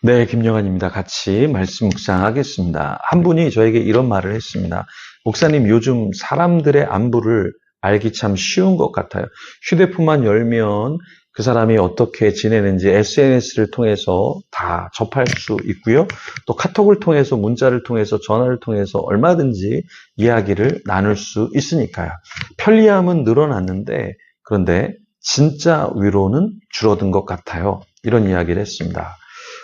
네, 김영환입니다. 같이 말씀 묵상하겠습니다. 한 분이 저에게 이런 말을 했습니다. 목사님, 요즘 사람들의 안부를 알기 참 쉬운 것 같아요. 휴대폰만 열면 그 사람이 어떻게 지내는지 SNS를 통해서 다 접할 수 있고요. 또 카톡을 통해서, 문자를 통해서, 전화를 통해서 얼마든지 이야기를 나눌 수 있으니까요. 편리함은 늘어났는데, 그런데 진짜 위로는 줄어든 것 같아요. 이런 이야기를 했습니다.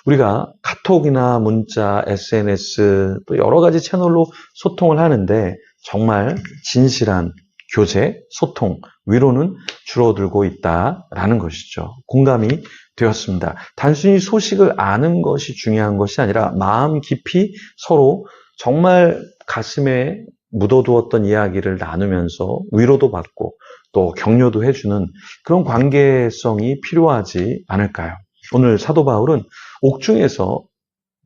우리가 카톡이나 문자, SNS 또 여러 가지 채널로 소통을 하는데 정말 진실한 교제, 소통, 위로는 줄어들고 있다라는 것이죠. 공감이 되었습니다. 단순히 소식을 아는 것이 중요한 것이 아니라 마음 깊이 서로 정말 가슴에 묻어두었던 이야기를 나누면서 위로도 받고 또 격려도 해주는 그런 관계성이 필요하지 않을까요? 오늘 사도 바울은 옥중에서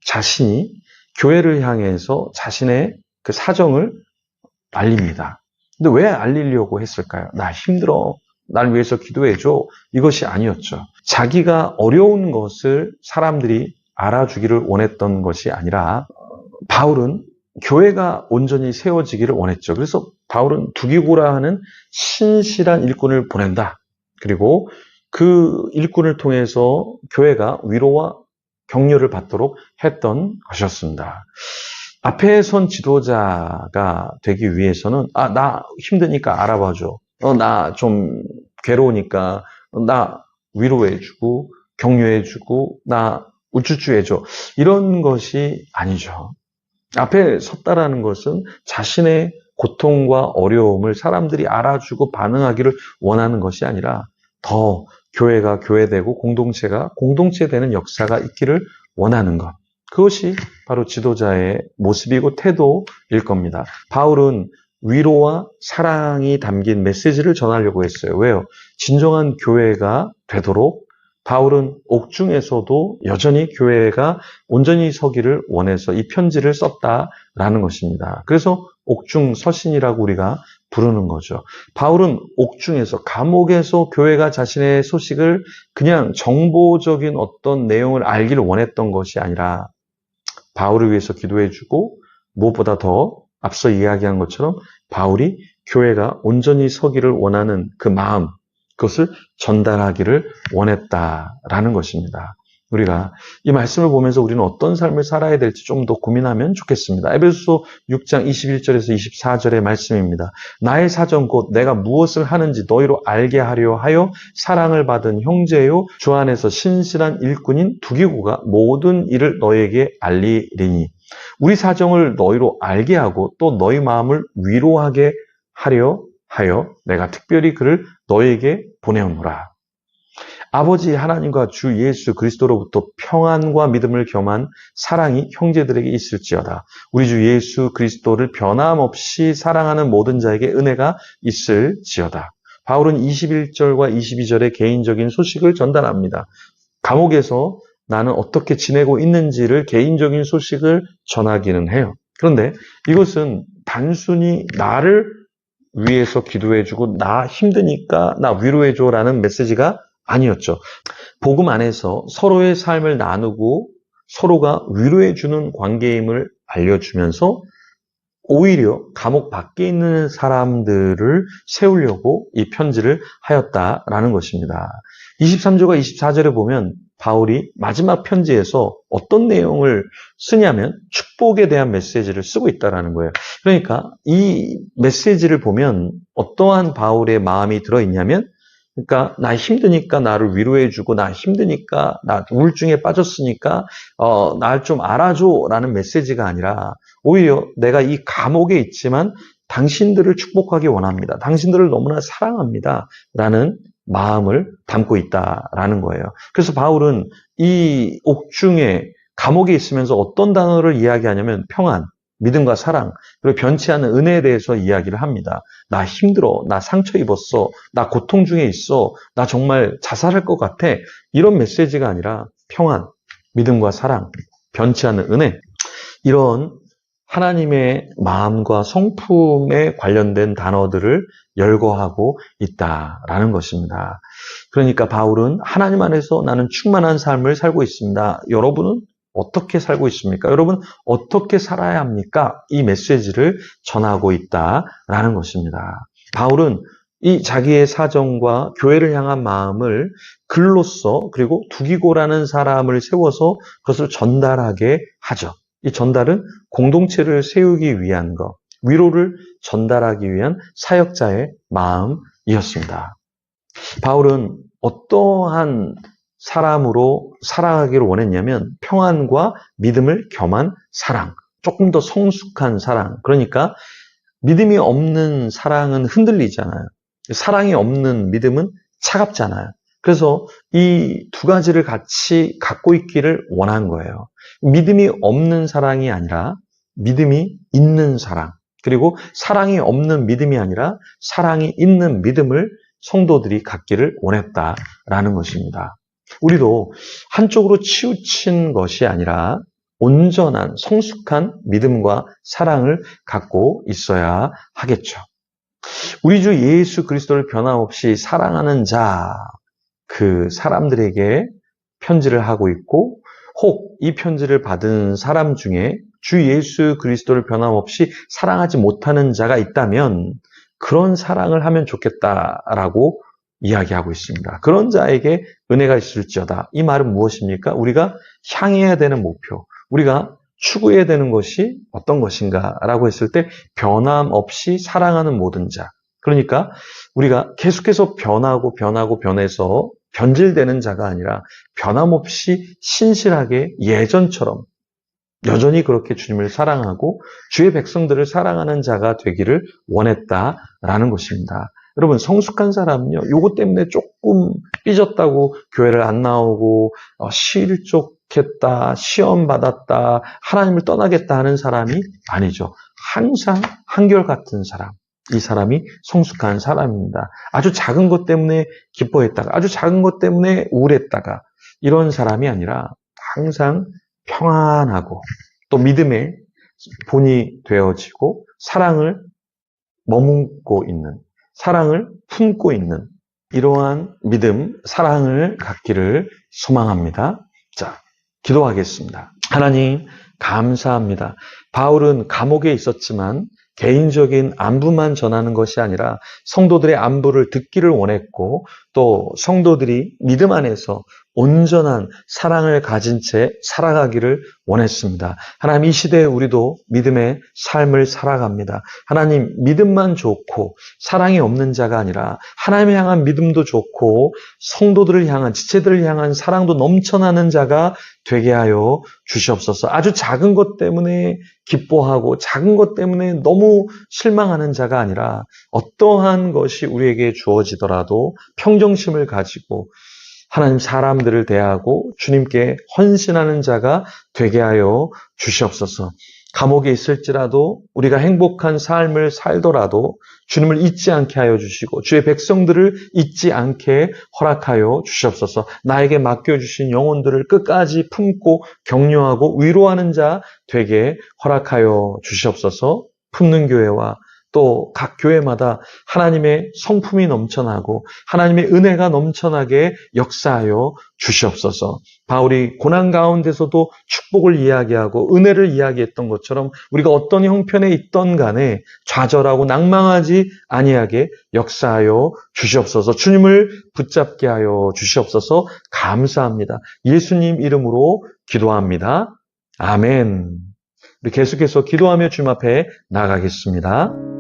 자신이 교회를 향해서 자신의 그 사정을 알립니다. 근데 왜 알리려고 했을까요? 나 힘들어. 날 위해서 기도해줘. 이것이 아니었죠. 자기가 어려운 것을 사람들이 알아주기를 원했던 것이 아니라 바울은 교회가 온전히 세워지기를 원했죠. 그래서 바울은 두기고라 하는 신실한 일꾼을 보낸다. 그리고 그 일꾼을 통해서 교회가 위로와 격려를 받도록 했던 것이었습니다. 앞에 선 지도자가 되기 위해서는 나 힘드니까 알아봐줘. 나 좀 괴로우니까 나 위로해주고 격려해주고 나 우쭈쭈해줘. 이런 것이 아니죠. 앞에 섰다라는 것은 자신의 고통과 어려움을 사람들이 알아주고 반응하기를 원하는 것이 아니라 더 교회가 교회되고 공동체가 공동체되는 역사가 있기를 원하는 것. 그것이 바로 지도자의 모습이고 태도일 겁니다. 바울은 위로와 사랑이 담긴 메시지를 전하려고 했어요. 왜요? 진정한 교회가 되도록 바울은 옥중에서도 여전히 교회가 온전히 서기를 원해서 이 편지를 썼다라는 것입니다. 그래서 옥중 서신이라고 우리가 부르는 거죠. 바울은 옥중에서, 감옥에서 교회가 자신의 소식을 그냥 정보적인 어떤 내용을 알기를 원했던 것이 아니라 바울을 위해서 기도해주고 무엇보다 더 앞서 이야기한 것처럼 바울이 교회가 온전히 서기를 원하는 그 마음, 그것을 전달하기를 원했다라는 것입니다. 우리가 이 말씀을 보면서 우리는 어떤 삶을 살아야 될지 좀 더 고민하면 좋겠습니다. 에베소서 6장 21절에서 24절의 말씀입니다. 나의 사정 곧 내가 무엇을 하는지 너희로 알게 하려 하여 사랑을 받은 형제요 주 안에서 신실한 일꾼인 두기고가 모든 일을 너희에게 알리리니 우리 사정을 너희로 알게 하고 또 너희 마음을 위로하게 하려 하여 내가 특별히 그를 너희에게 보내오노라. 아버지 하나님과 주 예수 그리스도로부터 평안과 믿음을 겸한 사랑이 형제들에게 있을지어다. 우리 주 예수 그리스도를 변함없이 사랑하는 모든 자에게 은혜가 있을지어다. 바울은 21절과 22절의 개인적인 소식을 전달합니다. 감옥에서 나는 어떻게 지내고 있는지를 개인적인 소식을 전하기는 해요. 그런데 이것은 단순히 나를 위해서 기도해주고 나 힘드니까 나 위로해줘라는 메시지가 아니었죠. 복음 안에서 서로의 삶을 나누고 서로가 위로해주는 관계임을 알려주면서 오히려 감옥 밖에 있는 사람들을 세우려고 이 편지를 하였다라는 것입니다. 23절과 24절에 보면 바울이 마지막 편지에서 어떤 내용을 쓰냐면 축복에 대한 메시지를 쓰고 있다는 거예요. 그러니까 이 메시지를 보면 어떠한 바울의 마음이 들어있냐면 그러니까 나 힘드니까 나를 위로해주고 나 힘드니까 나 우울증에 빠졌으니까 날 좀 알아줘라는 메시지가 아니라 오히려 내가 이 감옥에 있지만 당신들을 축복하기 원합니다. 당신들을 너무나 사랑합니다. 라는 마음을 담고 있다라는 거예요. 그래서 바울은 이 옥중에 감옥에 있으면서 어떤 단어를 이야기하냐면 평안, 믿음과 사랑, 그리고 변치 않는 은혜에 대해서 이야기를 합니다. 나 힘들어, 나 상처 입었어, 나 고통 중에 있어, 나 정말 자살할 것 같아. 이런 메시지가 아니라 평안, 믿음과 사랑, 변치 않는 은혜, 이런 하나님의 마음과 성품에 관련된 단어들을 열거하고 있다라는 것입니다. 그러니까 바울은 하나님 안에서 나는 충만한 삶을 살고 있습니다. 여러분은 어떻게 살고 있습니까? 여러분 어떻게 살아야 합니까? 이 메시지를 전하고 있다라는 것입니다. 바울은 이 자기의 사정과 교회를 향한 마음을 글로써 그리고 두기고라는 사람을 세워서 그것을 전달하게 하죠. 이 전달은 공동체를 세우기 위한 것, 위로를 전달하기 위한 사역자의 마음이었습니다. 바울은 어떠한 사람으로 살아가기를 원했냐면 평안과 믿음을 겸한 사랑, 조금 더 성숙한 사랑. 그러니까 믿음이 없는 사랑은 흔들리잖아요. 사랑이 없는 믿음은 차갑잖아요. 그래서 이 두 가지를 같이 갖고 있기를 원한 거예요. 믿음이 없는 사랑이 아니라 믿음이 있는 사랑. 그리고 사랑이 없는 믿음이 아니라 사랑이 있는 믿음을 성도들이 갖기를 원했다라는 것입니다. 우리도 한쪽으로 치우친 것이 아니라 온전한 성숙한 믿음과 사랑을 갖고 있어야 하겠죠. 우리 주 예수 그리스도를 변함없이 사랑하는 자, 그 사람들에게 편지를 하고 있고 혹 이 편지를 받은 사람 중에 주 예수 그리스도를 변함없이 사랑하지 못하는 자가 있다면 그런 사랑을 하면 좋겠다라고 이야기하고 있습니다. 그런 자에게 은혜가 있을지어다. 이 말은 무엇입니까? 우리가 향해야 되는 목표, 우리가 추구해야 되는 것이 어떤 것인가라고 했을 때 변함없이 사랑하는 모든 자. 그러니까 우리가 계속해서 변해서 변질되는 자가 아니라 변함없이 신실하게 예전처럼 여전히 그렇게 주님을 사랑하고 주의 백성들을 사랑하는 자가 되기를 원했다라는 것입니다. 여러분 성숙한 사람은요, 요것 때문에 조금 삐졌다고 교회를 안 나오고 실족했다, 시험 받았다, 하나님을 떠나겠다 하는 사람이 아니죠. 항상 한결같은 사람, 이 사람이 성숙한 사람입니다. 아주 작은 것 때문에 기뻐했다가 아주 작은 것 때문에 우울했다가 이런 사람이 아니라 항상 평안하고 또 믿음의 본이 되어지고 사랑을 머금고 있는, 사랑을 품고 있는 이러한 믿음, 사랑을 갖기를 소망합니다. 자, 기도하겠습니다. 하나님 감사합니다. 바울은 감옥에 있었지만 개인적인 안부만 전하는 것이 아니라 성도들의 안부를 듣기를 원했고 또 성도들이 믿음 안에서 온전한 사랑을 가진 채 살아가기를 원했습니다. 하나님 이 시대에 우리도 믿음의 삶을 살아갑니다. 하나님 믿음만 좋고 사랑이 없는 자가 아니라 하나님을 향한 믿음도 좋고 성도들을 향한 지체들을 향한 사랑도 넘쳐나는 자가 되게 하여 주시옵소서. 아주 작은 것 때문에 기뻐하고 작은 것 때문에 너무 실망하는 자가 아니라 어떠한 것이 우리에게 주어지더라도 평정심을 가지고 하나님 사람들을 대하고 주님께 헌신하는 자가 되게 하여 주시옵소서. 감옥에 있을지라도 우리가 행복한 삶을 살더라도 주님을 잊지 않게 하여 주시고 주의 백성들을 잊지 않게 허락하여 주시옵소서. 나에게 맡겨주신 영혼들을 끝까지 품고 격려하고 위로하는 자 되게 허락하여 주시옵소서. 품는 교회와 또 각 교회마다 하나님의 성품이 넘쳐나고 하나님의 은혜가 넘쳐나게 역사하여 주시옵소서. 바울이 고난 가운데서도 축복을 이야기하고 은혜를 이야기했던 것처럼 우리가 어떤 형편에 있던 간에 좌절하고 낭망하지 아니하게 역사하여 주시옵소서. 주님을 붙잡게 하여 주시옵소서. 감사합니다. 예수님 이름으로 기도합니다. 아멘. 우리 계속해서 기도하며 주님 앞에 나가겠습니다.